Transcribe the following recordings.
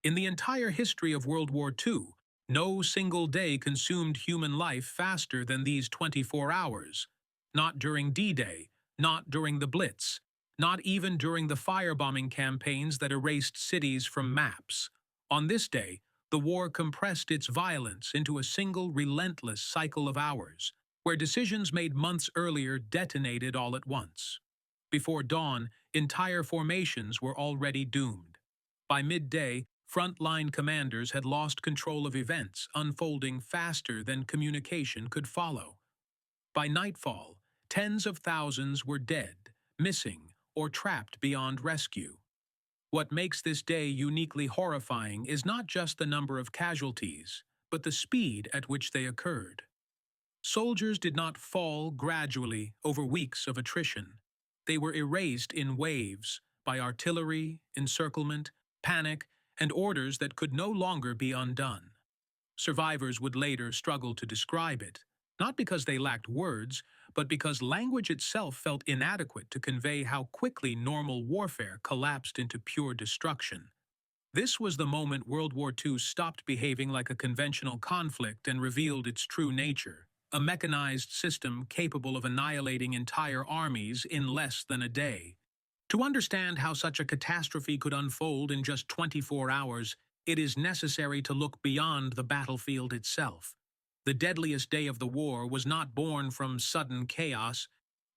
In the entire history of World War II, no single day consumed human life faster than these 24 hours. Not during D-Day, not during the Blitz, not even during the firebombing campaigns that erased cities from maps. On this day, the war compressed its violence into a single relentless cycle of hours, where decisions made months earlier detonated all at once. Before dawn, entire formations were already doomed. By midday, frontline commanders had lost control of events unfolding faster than communication could follow. By nightfall, tens of thousands were dead, missing, or trapped beyond rescue. What makes this day uniquely horrifying is not just the number of casualties, but the speed at which they occurred. Soldiers did not fall gradually over weeks of attrition. They were erased in waves by artillery, encirclement, panic, and orders that could no longer be undone. Survivors would later struggle to describe it, not because they lacked words, but because language itself felt inadequate to convey how quickly normal warfare collapsed into pure destruction. This was the moment World War II stopped behaving like a conventional conflict and revealed its true nature, a mechanized system capable of annihilating entire armies in less than a day. To understand how such a catastrophe could unfold in just 24 hours, it is necessary to look beyond the battlefield itself. The deadliest day of the war was not born from sudden chaos.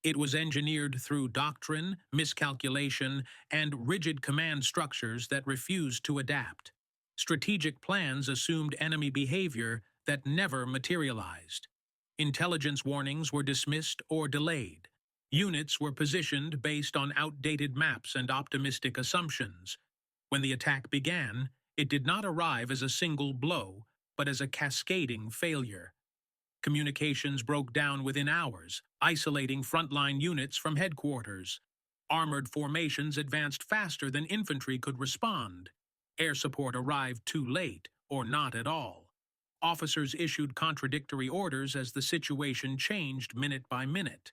It was engineered through doctrine, miscalculation, and rigid command structures that refused to adapt. Strategic plans assumed enemy behavior that never materialized. Intelligence warnings were dismissed or delayed. Units were positioned based on outdated maps and optimistic assumptions. When the attack began, it did not arrive as a single blow, but as a cascading failure. Communications broke down within hours, isolating frontline units from headquarters. Armored formations advanced faster than infantry could respond. Air support arrived too late, or not at all. Officers issued contradictory orders as the situation changed minute by minute.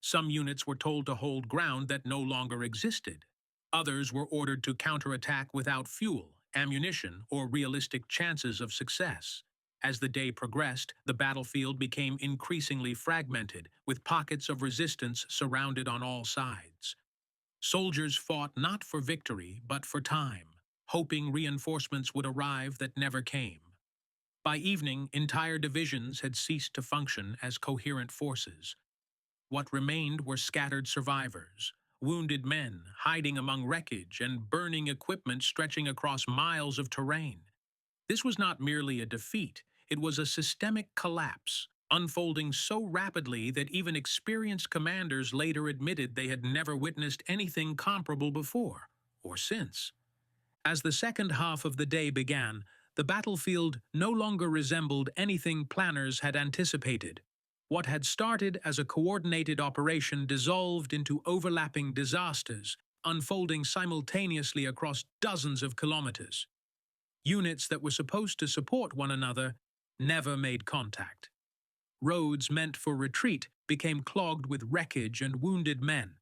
Some units were told to hold ground that no longer existed. Others were ordered to counterattack without fuel, ammunition, or realistic chances of success. As the day progressed, the battlefield became increasingly fragmented, with pockets of resistance surrounded on all sides. Soldiers fought not for victory, but for time, hoping reinforcements would arrive that never came. By evening, entire divisions had ceased to function as coherent forces. What remained were scattered survivors, wounded men hiding among wreckage and burning equipment stretching across miles of terrain. This was not merely a defeat, it was a systemic collapse, unfolding so rapidly that even experienced commanders later admitted they had never witnessed anything comparable before or since. As the second half of the day began, the battlefield no longer resembled anything planners had anticipated. What had started as a coordinated operation dissolved into overlapping disasters, unfolding simultaneously across dozens of kilometers. Units that were supposed to support one another never made contact. Roads meant for retreat became clogged with wreckage and wounded men.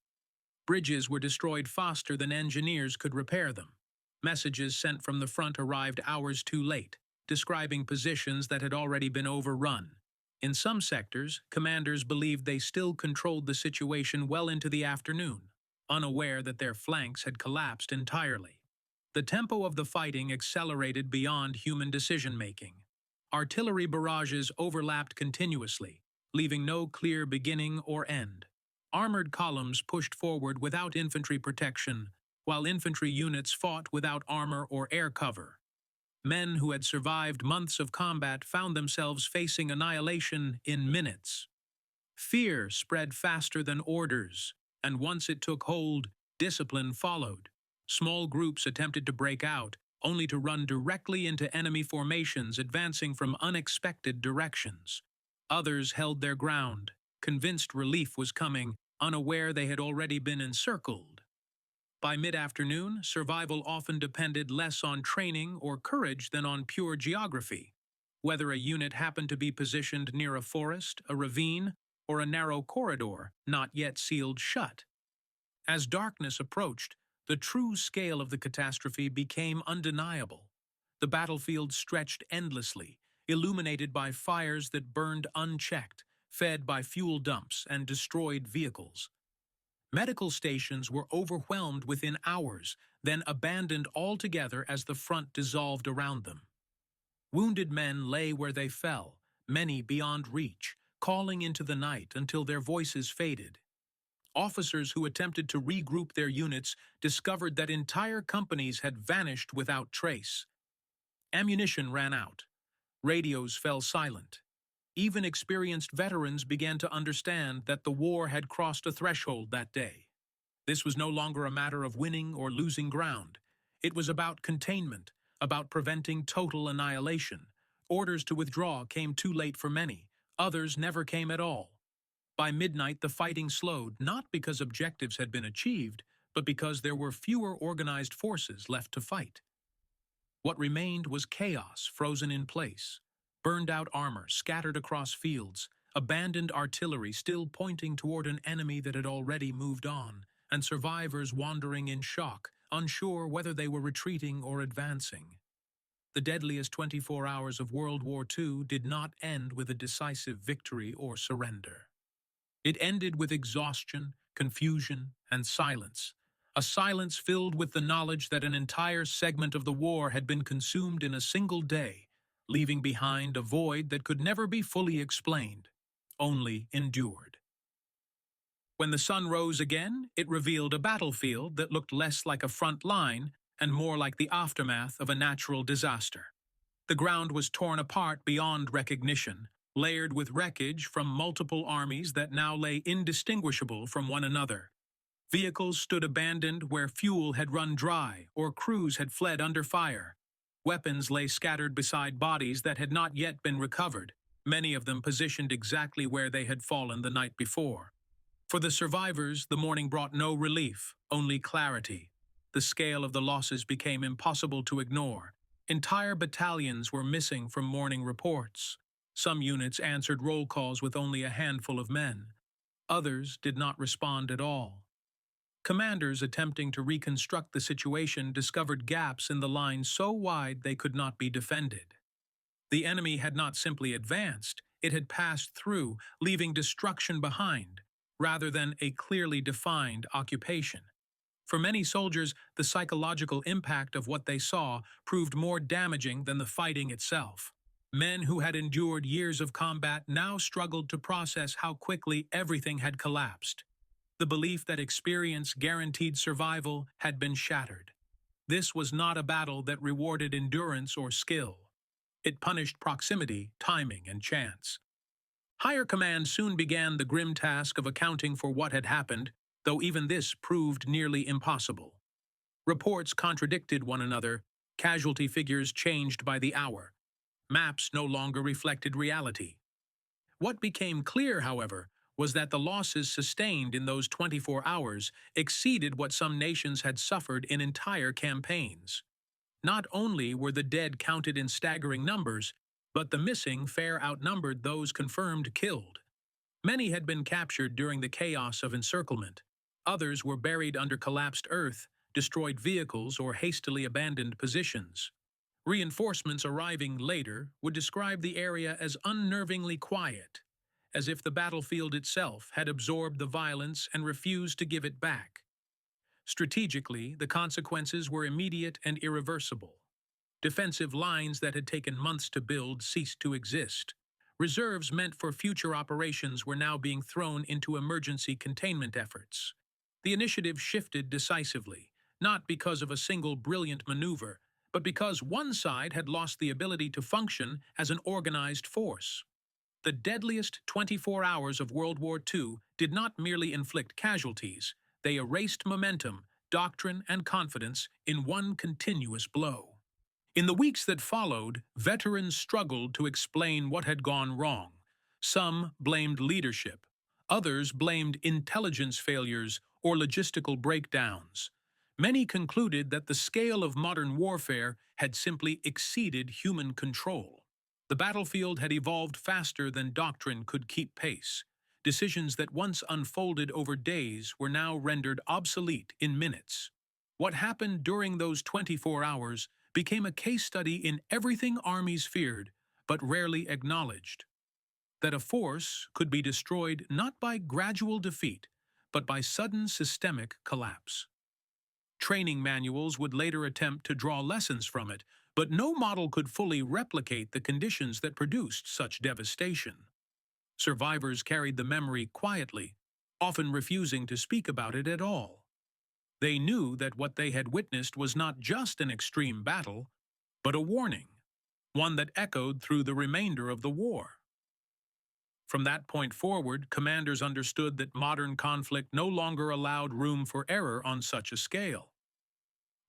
Bridges were destroyed faster than engineers could repair them. Messages sent from the front arrived hours too late, describing positions that had already been overrun. In some sectors, commanders believed they still controlled the situation well into the afternoon, unaware that their flanks had collapsed entirely. The tempo of the fighting accelerated beyond human decision-making. Artillery barrages overlapped continuously, leaving no clear beginning or end. Armored columns pushed forward without infantry protection, while infantry units fought without armor or air cover. Men who had survived months of combat found themselves facing annihilation in minutes. Fear spread faster than orders, and once it took hold, discipline followed. Small groups attempted to break out, only to run directly into enemy formations advancing from unexpected directions. Others held their ground, convinced relief was coming, unaware they had already been encircled. By mid-afternoon, survival often depended less on training or courage than on pure geography. Whether a unit happened to be positioned near a forest, a ravine, or a narrow corridor not yet sealed shut. As darkness approached, the true scale of the catastrophe became undeniable. The battlefield stretched endlessly, illuminated by fires that burned unchecked, fed by fuel dumps and destroyed vehicles. Medical stations were overwhelmed within hours, then abandoned altogether as the front dissolved around them. Wounded men lay where they fell, many beyond reach, calling into the night until their voices faded. Officers who attempted to regroup their units discovered that entire companies had vanished without trace. Ammunition ran out. Radios fell silent. Even experienced veterans began to understand that the war had crossed a threshold that day. This was no longer a matter of winning or losing ground. It was about containment, about preventing total annihilation. Orders to withdraw came too late for many. Others never came at all. By midnight, the fighting slowed, not because objectives had been achieved, but because there were fewer organized forces left to fight. What remained was chaos frozen in place. Burned-out armor scattered across fields, abandoned artillery still pointing toward an enemy that had already moved on, and survivors wandering in shock, unsure whether they were retreating or advancing. The deadliest 24 hours of World War II did not end with a decisive victory or surrender. It ended with exhaustion, confusion, and silence. A silence filled with the knowledge that an entire segment of the war had been consumed in a single day, leaving behind a void that could never be fully explained, only endured. When the sun rose again, it revealed a battlefield that looked less like a front line and more like the aftermath of a natural disaster. The ground was torn apart beyond recognition, layered with wreckage from multiple armies that now lay indistinguishable from one another. Vehicles stood abandoned where fuel had run dry or crews had fled under fire. Weapons lay scattered beside bodies that had not yet been recovered, many of them positioned exactly where they had fallen the night before. For the survivors, the morning brought no relief, only clarity. The scale of the losses became impossible to ignore. Entire battalions were missing from morning reports. Some units answered roll calls with only a handful of men. Others did not respond at all. Commanders attempting to reconstruct the situation discovered gaps in the line so wide they could not be defended. The enemy had not simply advanced, it had passed through, leaving destruction behind, rather than a clearly defined occupation. For many soldiers, the psychological impact of what they saw proved more damaging than the fighting itself. Men who had endured years of combat now struggled to process how quickly everything had collapsed. The belief that experience guaranteed survival had been shattered. This was not a battle that rewarded endurance or skill. It punished proximity, timing, and chance. Higher command soon began the grim task of accounting for what had happened, though even this proved nearly impossible. Reports contradicted one another, casualty figures changed by the hour. Maps no longer reflected reality. What became clear, however, was that the losses sustained in those 24 hours exceeded what some nations had suffered in entire campaigns. Not only were the dead counted in staggering numbers, but the missing far outnumbered those confirmed killed. Many had been captured during the chaos of encirclement. Others were buried under collapsed earth, destroyed vehicles, or hastily abandoned positions. Reinforcements arriving later would describe the area as unnervingly quiet, as if the battlefield itself had absorbed the violence and refused to give it back. Strategically, the consequences were immediate and irreversible. Defensive lines that had taken months to build ceased to exist. Reserves meant for future operations were now being thrown into emergency containment efforts. The initiative shifted decisively, not because of a single brilliant maneuver, but because one side had lost the ability to function as an organized force. The deadliest 24 hours of World War II did not merely inflict casualties, they erased momentum, doctrine, and confidence in one continuous blow. In the weeks that followed, veterans struggled to explain what had gone wrong. Some blamed leadership, others blamed intelligence failures or logistical breakdowns. Many concluded that the scale of modern warfare had simply exceeded human control. The battlefield had evolved faster than doctrine could keep pace. Decisions that once unfolded over days were now rendered obsolete in minutes. What happened during those 24 hours became a case study in everything armies feared but rarely acknowledged: that a force could be destroyed not by gradual defeat, but by sudden systemic collapse. Training manuals would later attempt to draw lessons from it, but no model could fully replicate the conditions that produced such devastation. Survivors carried the memory quietly, often refusing to speak about it at all. They knew that what they had witnessed was not just an extreme battle, but a warning, one that echoed through the remainder of the war. From that point forward, commanders understood that modern conflict no longer allowed room for error on such a scale.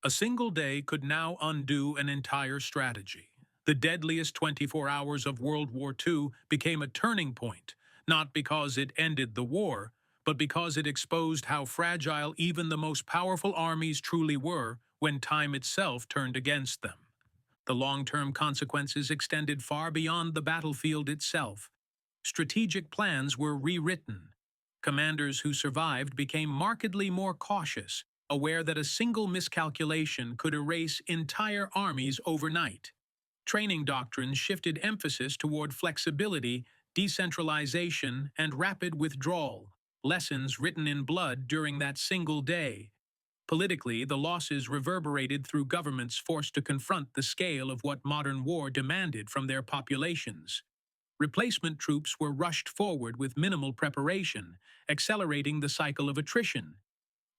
A single day could now undo an entire strategy. The deadliest 24 hours of World War II became a turning point, not because it ended the war, but because it exposed how fragile even the most powerful armies truly were when time itself turned against them. The long-term consequences extended far beyond the battlefield itself. Strategic plans were rewritten. Commanders who survived became markedly more cautious, aware that a single miscalculation could erase entire armies overnight. Training doctrines shifted emphasis toward flexibility, decentralization, and rapid withdrawal, lessons written in blood during that single day. Politically, the losses reverberated through governments forced to confront the scale of what modern war demanded from their populations. Replacement troops were rushed forward with minimal preparation, accelerating the cycle of attrition.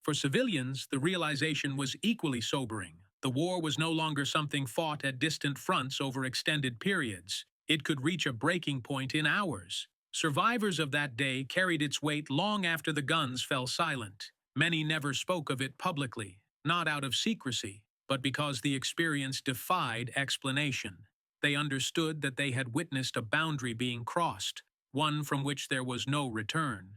For civilians, the realization was equally sobering. The war was no longer something fought at distant fronts over extended periods. It could reach a breaking point in hours. Survivors of that day carried its weight long after the guns fell silent. Many never spoke of it publicly, not out of secrecy, but because the experience defied explanation. They understood that they had witnessed a boundary being crossed, one from which there was no return.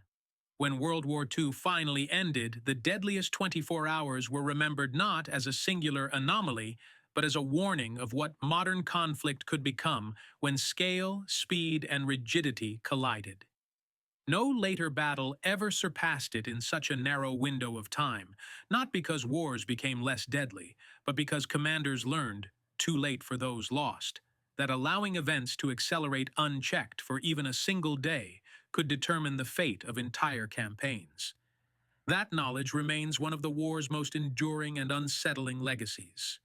When World War II finally ended, the deadliest 24 hours were remembered not as a singular anomaly, but as a warning of what modern conflict could become when scale, speed, and rigidity collided. No later battle ever surpassed it in such a narrow window of time, not because wars became less deadly, but because commanders learned, too late for those lost, that allowing events to accelerate unchecked for even a single day could determine the fate of entire campaigns. That knowledge remains one of the war's most enduring and unsettling legacies.